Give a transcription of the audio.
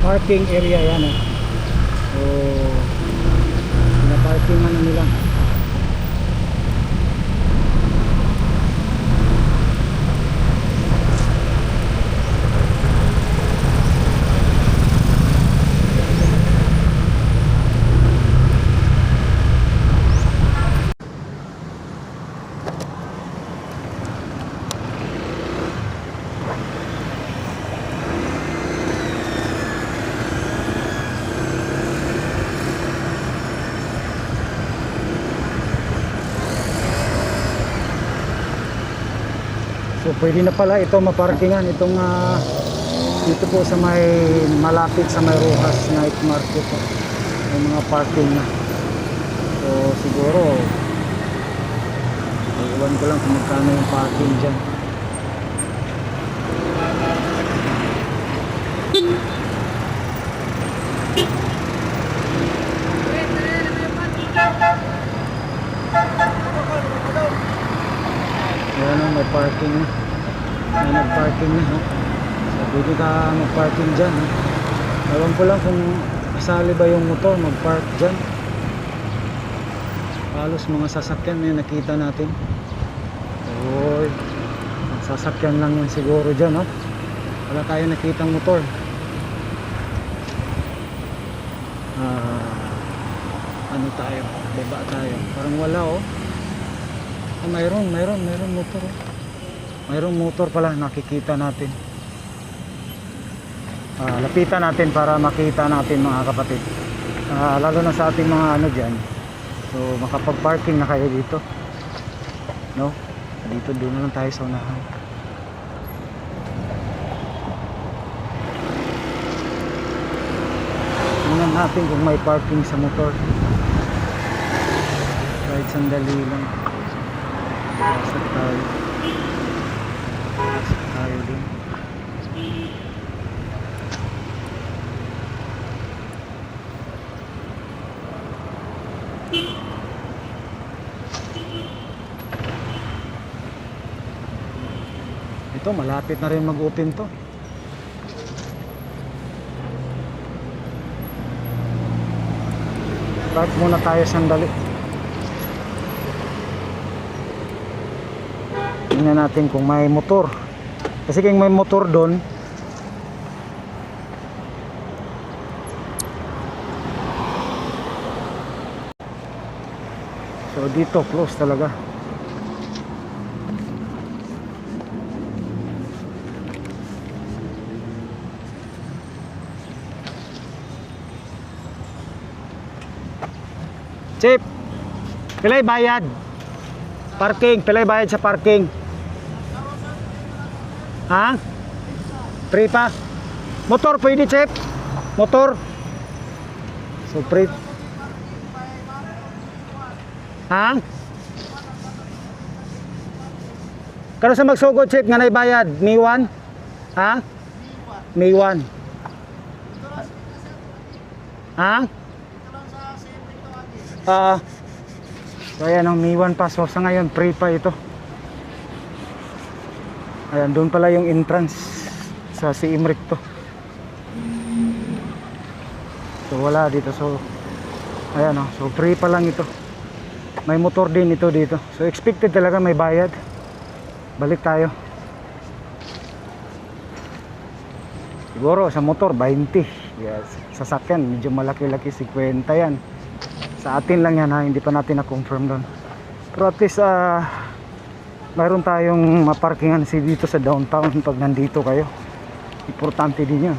parking area yan eh. So pinaparkingan nila. So pwede na pala ito maparkingan itong dito po sa may malapit sa may Rojas Night Market may mga parking na. So siguro iwan ko lang kung magkano yung parking dyan. Ayan o, may parking na. May nag-parking na ha. So pwede ka mag-parking dyan ha. Ewan ko lang kung kasali ba yung motor mag-park dyan. Halos mga sasakyan may nakita natin. Oy, sasakyan lang yan siguro dyan ha. Wala tayo nakitang motor. Ano tayo? Baba tayo. Parang wala oh. Mayroon motor oh. Mayroong motor pala nakikita natin. Lapitan natin para makita natin mga kapatid. Lalo na sa ating mga ano dyan. So makapag-parking na kayo dito. No? Dito doon na lang tayo sa unahan. Tingnan natin kung may parking sa motor. Kahit sandali lang. Pasok tayo. Pasok tayo din. Ito malapit na rin mag-open to. Park muna tayo sandali. Tingnan natin kung may motor. Kasi kung may motor doon, so dito close talaga. Chip, pilay bayad. Parking, pilay bayad sa parking. Ha? Free pa? Motor pwede, Chip? Motor? So free. Ha? Kano sa magsugod, Chip, nga naibayad? Miwan? Ha? Miwan. Ha? So ayan ang Miwan pa. So sa ngayon free pa ito. Ayan, doon pala yung entrance sa si Imrik to. So wala dito. So ayan oh, so free pa lang ito. May motor din ito dito. So expected talaga may bayad. Balik tayo. Siguro sa motor 20. Yes. Sasakyan medyo malaki-laki 50 yan. Sa atin lang yan ha, hindi pa natin na-confirm doon. Pero at least mayroon tayong maparkingan dito sa downtown pag nandito kayo. Importante din yan.